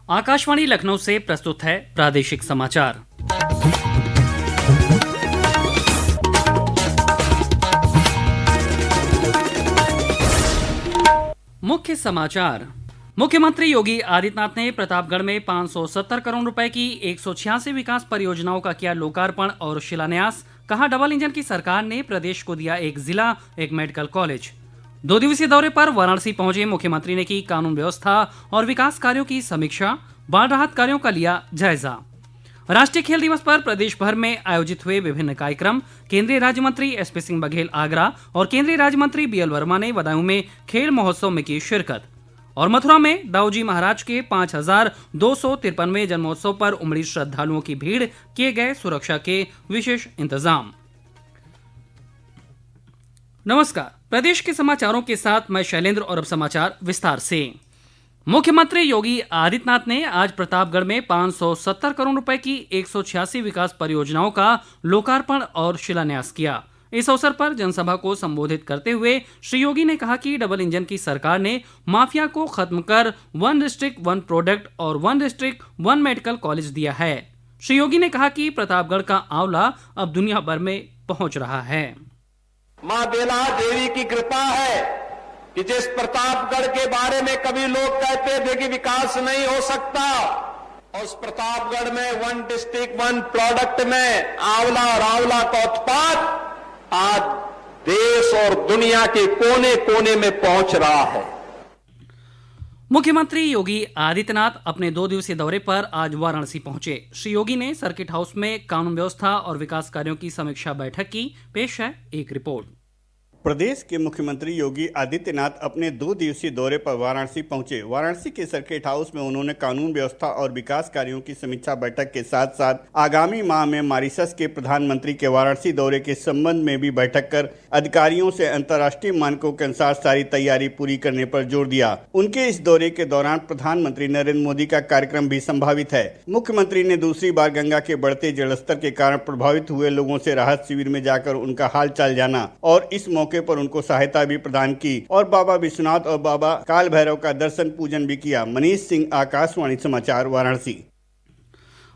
आकाशवाणी लखनऊ से प्रस्तुत है प्रादेशिक समाचार। मुख्य समाचार। मुख्यमंत्री योगी आदित्यनाथ ने प्रतापगढ़ में 570 करोड़ रुपए की 186 विकास परियोजनाओं का किया लोकार्पण और शिलान्यास। कहा, डबल इंजन की सरकार ने प्रदेश को दिया एक जिला, एक मेडिकल कॉलेज। 2 दिवसीय दौरे पर वाराणसी पहुंचे मुख्यमंत्री ने की कानून व्यवस्था और विकास कार्यों की समीक्षा, बाढ़ राहत कार्यों का लिया जायजा। राष्ट्रीय खेल दिवस पर प्रदेश भर में आयोजित हुए विभिन्न कार्यक्रम। केंद्रीय राज्य मंत्री एसपी सिंह बघेल आगरा और केंद्रीय राज्य मंत्री बीएल वर्मा ने बदायूं में खेल महोत्सव में की शिरकत। और मथुरा में दाऊजी महाराज के 5253वें जन्मोत्सव पर उमड़ी श्रद्धालुओं की भीड़, किए गए सुरक्षा के विशेष इंतजाम। नमस्कार, प्रदेश के समाचारों के साथ मैं शैलेंद्र और अब समाचार विस्तार से। मुख्यमंत्री योगी आदित्यनाथ ने आज प्रतापगढ़ में 570 करोड़ रुपए की 186 विकास परियोजनाओं का लोकार्पण और शिलान्यास किया। इस अवसर पर जनसभा को संबोधित करते हुए श्री योगी ने कहा कि डबल इंजन की सरकार ने माफिया को खत्म कर 1 डिस्ट्रिक्ट 1 प्रोडक्ट और 1 डिस्ट्रिक्ट 1 मेडिकल कॉलेज दिया है। श्री योगी ने कहा कि प्रतापगढ़ का आंवला अब दुनिया भर में पहुंच रहा है। मां बेला देवी की कृपा है कि जिस प्रतापगढ़ के बारे में कभी लोग कहते थे कि विकास नहीं हो सकता, उस प्रतापगढ़ में 1 डिस्ट्रिक्ट 1 प्रोडक्ट में आंवला और आंवला का उत्पाद आज देश और दुनिया के कोने कोने में पहुंच रहा है। मुख्यमंत्री योगी आदित्यनाथ अपने 2 दिवसीय दौरे पर आज वाराणसी पहुंचे। श्री योगी ने सर्किट हाउस में कानून व्यवस्था और विकास कार्यों की समीक्षा बैठक की। पेश है एक रिपोर्ट। प्रदेश के मुख्यमंत्री योगी आदित्यनाथ अपने 2 दिवसीय दौरे पर वाराणसी पहुंचे। वाराणसी के सर्किट हाउस में उन्होंने कानून व्यवस्था और विकास कार्यों की समीक्षा बैठक के साथ साथ आगामी माह में मॉरिशस के प्रधानमंत्री के वाराणसी दौरे के संबंध में भी बैठक कर अधिकारियों से अंतर्राष्ट्रीय मानकों के अनुसार सारी तैयारी पूरी करने पर जोर दिया। उनके इस दौरे के दौरान प्रधानमंत्री नरेंद्र मोदी का कार्यक्रम भी संभावित है। मुख्यमंत्री ने दूसरी बार गंगा के बढ़ते जलस्तर के कारण प्रभावित हुए लोगों से राहत शिविर में जाकर उनका हाल चाल जाना और इस मौके पर उनको सहायता भी प्रदान की और बाबा विश्वनाथ और बाबा काल भैरव का दर्शन पूजन भी किया। मनीष सिंह, आकाशवाणी समाचार, वाराणसी।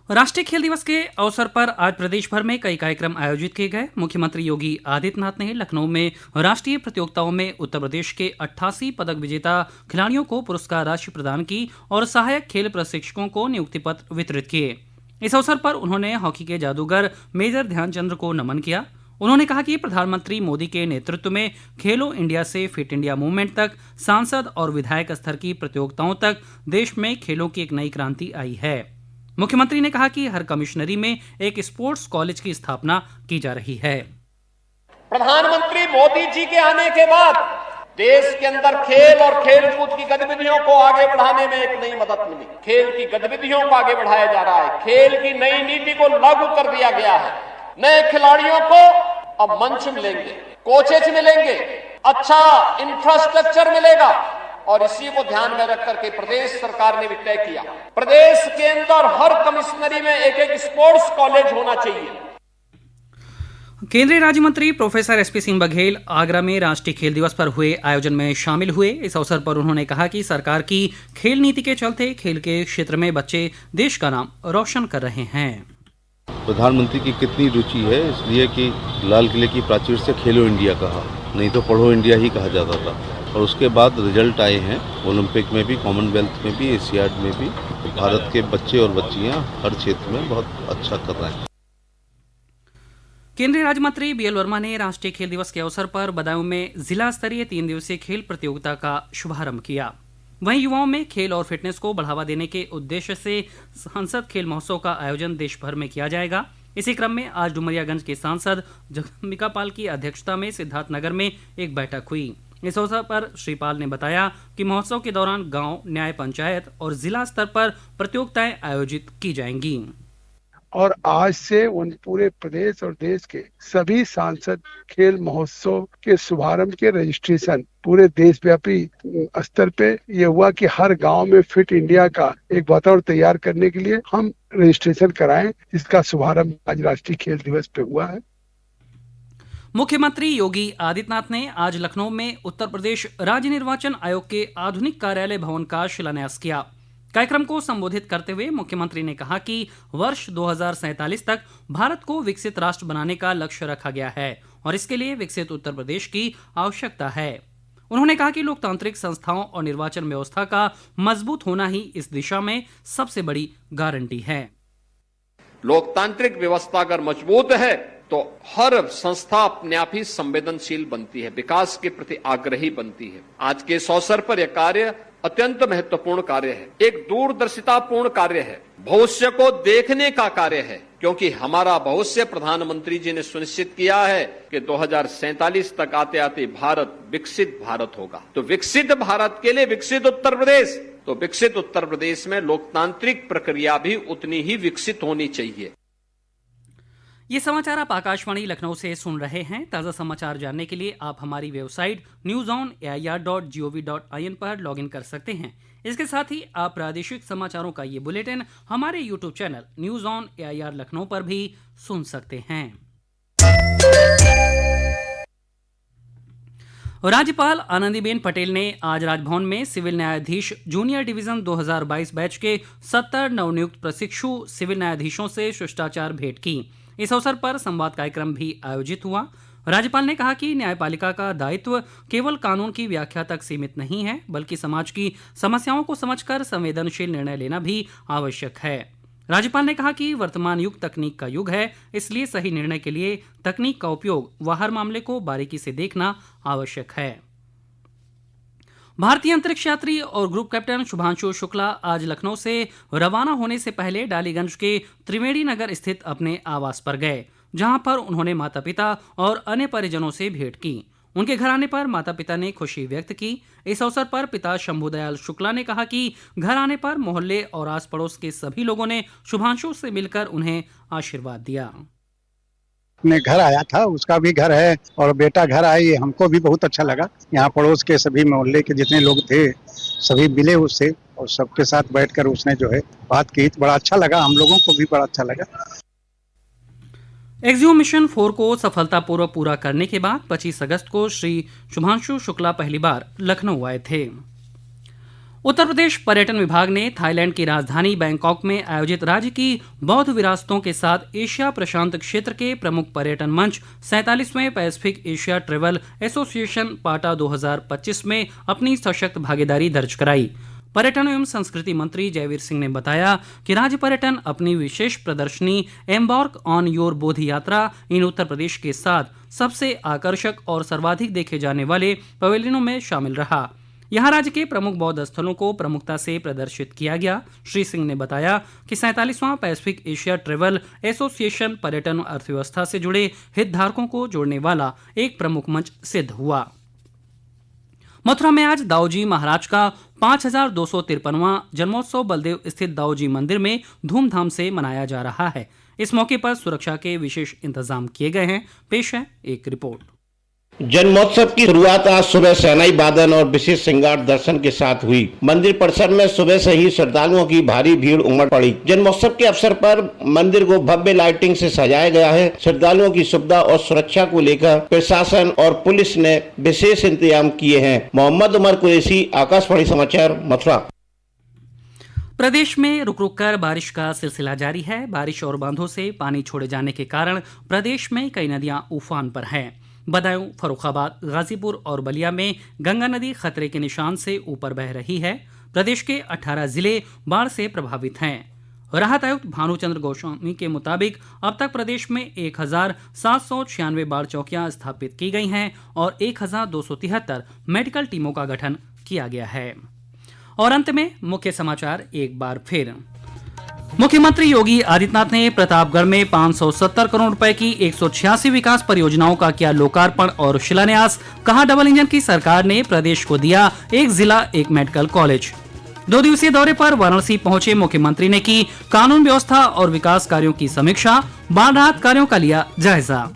राष्ट्रीय खेल दिवस के अवसर पर आज प्रदेश भर में कई कार्यक्रम आयोजित किए गए। मुख्यमंत्री योगी आदित्यनाथ ने लखनऊ में राष्ट्रीय प्रतियोगिताओं में उत्तर प्रदेश के 88 पदक विजेता खिलाड़ियों को पुरस्कार राशि प्रदान की और सहायक खेल प्रशिक्षकों को नियुक्ति पत्र वितरित किए। इस अवसर पर उन्होंने हॉकी के जादूगर मेजर ध्यानचंद को नमन किया। उन्होंने कहा कि प्रधानमंत्री मोदी के नेतृत्व में खेलो इंडिया से फिट इंडिया मूवमेंट तक, सांसद और विधायक स्तर की प्रतियोगिताओं तक देश में खेलों की एक नई क्रांति आई है। मुख्यमंत्री ने कहा कि हर कमिश्नरी में एक स्पोर्ट्स कॉलेज की स्थापना की जा रही है। प्रधानमंत्री मोदी जी के आने के बाद देश के अंदर खेल और खेल कूद की गतिविधियों को आगे बढ़ाने में एक नई मदद मिली। खेल की गतिविधियों को आगे बढ़ाया जा रहा है। खेल की नई नीति को लागू कर दिया गया है। नए खिलाड़ियों को अब मंच मिलेंगे, कोचेज मिलेंगे, अच्छा इंफ्रास्ट्रक्चर मिलेगा और इसी को ध्यान में रख करके प्रदेश सरकार ने भी तय किया, प्रदेश के अंदर हर कमिश्नरी में एक स्पोर्ट्स कॉलेज होना चाहिए। केंद्रीय राज्य मंत्री प्रोफेसर एसपी सिंह बघेल आगरा में राष्ट्रीय खेल दिवस पर हुए आयोजन में शामिल हुए। इस अवसर पर उन्होंने कहा कि सरकार की खेल नीति के चलते खेल के क्षेत्र में बच्चे देश का नाम रोशन कर रहे हैं। प्रधानमंत्री की कितनी रुचि है, इसलिए कि लाल किले की प्राचीर से खेलो इंडिया कहा, नहीं तो पढ़ो इंडिया ही कहा जाता था। और उसके बाद रिजल्ट आए हैं ओलंपिक में भी, कॉमनवेल्थ में भी, एशियाड में भी। भारत के बच्चे और बच्चियां हर क्षेत्र में बहुत अच्छा कर रहे हैं। केंद्रीय राज्य मंत्री बीएल वर्मा ने राष्ट्रीय खेल दिवस के अवसर पर बदायूं में जिला स्तरीय 3 दिवसीय खेल प्रतियोगिता का शुभारंभ किया। वहीं युवाओं में खेल और फिटनेस को बढ़ावा देने के उद्देश्य से सांसद खेल महोत्सव का आयोजन देश भर में किया जाएगा। इसी क्रम में आज डुमरियागंज के सांसद जगदम्बिका पाल की अध्यक्षता में सिद्धार्थनगर में एक बैठक हुई। इस अवसर पर श्री पाल ने बताया कि महोत्सव के दौरान गांव, न्याय पंचायत और जिला स्तर पर प्रतियोगिताएं आयोजित की जाएंगी। और आज से उन पूरे प्रदेश और देश के सभी सांसद खेल महोत्सव के शुभारंभ के रजिस्ट्रेशन पूरे देशव्यापी स्तर पे ये हुआ कि हर गांव में फिट इंडिया का एक वातावरण तैयार करने के लिए हम रजिस्ट्रेशन कराएं, जिसका शुभारंभ आज राष्ट्रीय खेल दिवस पे हुआ है। मुख्यमंत्री योगी आदित्यनाथ ने आज लखनऊ में उत्तर प्रदेश राज्य निर्वाचन आयोग के आधुनिक कार्यालय भवन का शिलान्यास किया। कार्यक्रम को संबोधित करते हुए मुख्यमंत्री ने कहा कि वर्ष 2047 तक भारत को विकसित राष्ट्र बनाने का लक्ष्य रखा गया है और इसके लिए विकसित उत्तर प्रदेश की आवश्यकता है। उन्होंने कहा कि लोकतांत्रिक संस्थाओं और निर्वाचन व्यवस्था का मजबूत होना ही इस दिशा में सबसे बड़ी गारंटी है। लोकतांत्रिक व्यवस्था अगर मजबूत है तो हर संस्था अपने आप ही संवेदनशील बनती है, विकास के प्रति आग्रही बनती है। आज के इस अवसर पर यह कार्य अत्यंत महत्वपूर्ण कार्य है, एक दूरदर्शितापूर्ण कार्य है, भविष्य को देखने का कार्य है, क्योंकि हमारा भविष्य प्रधानमंत्री जी ने सुनिश्चित किया है कि 2047 तक आते आते भारत विकसित भारत होगा। तो विकसित भारत के लिए विकसित उत्तर प्रदेश, तो विकसित उत्तर प्रदेश में लोकतांत्रिक प्रक्रिया भी उतनी ही विकसित होनी चाहिए। ये समाचार आप आकाशवाणी लखनऊ से सुन रहे हैं। ताज़ा समाचार जानने के लिए आप हमारी वेबसाइट newsonair.gov.in पर लॉगिन कर सकते हैं। इसके साथ ही आप प्रादेशिक समाचारों का ये बुलेटिन हमारे YouTube channel news on AIR Lucknow पर भी सुन सकते हैं। राज्यपाल आनंदीबेन पटेल ने आज राजभवन में सिविल न्यायाधीश जूनियर डिवीजन 2022 बैच के 70 नवनियुक्त प्रशिक्षु सिविल न्यायाधीशों से शिष्टाचार भेंट की। इस अवसर पर संवाद कार्यक्रम भी आयोजित हुआ। राज्यपाल ने कहा कि न्यायपालिका का दायित्व केवल कानून की व्याख्या तक सीमित नहीं है, बल्कि समाज की समस्याओं को समझकर संवेदनशील निर्णय लेना भी आवश्यक है। राज्यपाल ने कहा कि वर्तमान युग तकनीक का युग है, इसलिए सही निर्णय के लिए तकनीक का उपयोग व हर मामले को बारीकी से देखना आवश्यक है। भारतीय अंतरिक्ष यात्री और ग्रुप कैप्टन शुभांशु शुक्ला आज लखनऊ से रवाना होने से पहले डालीगंज के त्रिवेणी नगर स्थित अपने आवास पर गए, जहां पर उन्होंने माता पिता और अन्य परिजनों से भेंट की। उनके घर आने पर माता पिता ने खुशी व्यक्त की। इस अवसर पर पिता शंभुदयाल शुक्ला ने कहा कि घर आने पर मोहल्ले और आस पड़ोस के सभी लोगों ने शुभांशु से मिलकर उन्हें आशीर्वाद दिया। अपने घर आया था, उसका भी घर है और बेटा घर आई, हमको भी बहुत अच्छा लगा। यहाँ पड़ोस के सभी मोहल्ले के जितने लोग थे सभी मिले उससे और सबके साथ बैठकर उसने जो है बात की, बड़ा अच्छा लगा, हम लोगों को भी बड़ा अच्छा लगा। एक्जियो मिशन 4 को सफलतापूर्वक पूरा करने के बाद 25 अगस्त को श्री शुभांशु शुक्ला पहली बार लखनऊ आए थे। उत्तर प्रदेश पर्यटन विभाग ने थाईलैंड की राजधानी बैंकॉक में आयोजित राज्य की बौद्ध विरासतों के साथ एशिया प्रशांत क्षेत्र के प्रमुख पर्यटन मंच 47वें पैसिफिक एशिया ट्रेवल एसोसिएशन पाटा 2025 में अपनी सशक्त भागीदारी दर्ज कराई। पर्यटन एवं संस्कृति मंत्री जयवीर सिंह ने बताया कि राज्य पर्यटन अपनी विशेष प्रदर्शनी एम्बार्क ऑन योर बोध यात्रा इन उत्तर प्रदेश के साथ सबसे आकर्षक और सर्वाधिक देखे जाने वाले पवेलियनों में शामिल रहा। यहाँ राज्य के प्रमुख बौद्ध स्थलों को प्रमुखता से प्रदर्शित किया गया। श्री सिंह ने बताया कि 47वां पैसिफिक एशिया ट्रेवल एसोसिएशन पर्यटन अर्थव्यवस्था से जुड़े हितधारकों को जोड़ने वाला एक प्रमुख मंच सिद्ध हुआ। मथुरा में आज दाऊजी महाराज का 5253वां जन्मोत्सव बलदेव स्थित दाऊजी मंदिर में धूमधाम से मनाया जा रहा है। इस मौके पर सुरक्षा के विशेष इंतजाम किए गए हैं। पेश है एक रिपोर्ट। जन्मोत्सव की शुरुआत आज सुबह शहनाई वादन और विशेष श्रृंगार दर्शन के साथ हुई। मंदिर परिसर में सुबह से ही श्रद्धालुओं की भारी भीड़ उमड़ पड़ी। जन्मोत्सव के अवसर पर मंदिर को भव्य लाइटिंग से सजाया गया है। श्रद्धालुओं की सुविधा और सुरक्षा को लेकर प्रशासन और पुलिस ने विशेष इंतजाम किए हैं। मोहम्मद उमर कुरैशी, आकाशवाणी समाचार, मथुरा। प्रदेश में रुक रुक कर बारिश का सिलसिला जारी है। बारिश और बांधों से पानी छोड़े जाने के कारण प्रदेश में कई नदियां उफान पर हैं। बदायूं, फर्रुखाबाद, गाजीपुर और बलिया में गंगा नदी खतरे के निशान से ऊपर बह रही है। प्रदेश के 18 जिले बाढ़ से प्रभावित हैं। राहत आयुक्त भानुचंद्र गोस्वामी के मुताबिक अब तक प्रदेश में 1796 बाढ़ चौकियां स्थापित की गई हैं और 1273 मेडिकल टीमों का गठन किया गया है। और अंत में मुख्य समाचार एक बार फिर। मुख्यमंत्री योगी आदित्यनाथ ने प्रतापगढ़ में 570 करोड़ रुपए की 186 विकास परियोजनाओं का किया लोकार्पण और शिलान्यास। कहा, डबल इंजन की सरकार ने प्रदेश को दिया एक जिला एक मेडिकल कॉलेज। 2 दिवसीय दौरे पर वाराणसी पहुंचे मुख्यमंत्री ने की कानून व्यवस्था और विकास कार्यों की समीक्षा। बाढ़ राहत कार्यों का लिया जायजा।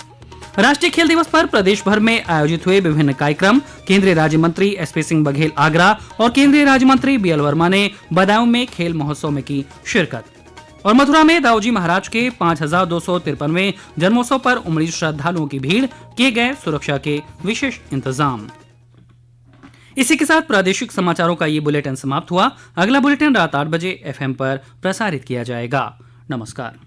राष्ट्रीय खेल दिवस पर प्रदेश भर में आयोजित हुए विभिन्न कार्यक्रम। केंद्रीय राज्य मंत्री एसपी सिंह बघेल आगरा और केंद्रीय राज्य मंत्री बीएल वर्मा ने बदायूं में खेल महोत्सव में की शिरकत। और मथुरा में दाऊजी महाराज के 5253वें जन्मोत्सव पर उमड़ी श्रद्धालुओं की भीड़, किए गए सुरक्षा के विशेष इंतजाम। इसी के साथ प्रादेशिक समाचारों का ये बुलेटिन समाप्त हुआ। अगला बुलेटिन रात 8 बजे FM पर प्रसारित किया जाएगा। नमस्कार।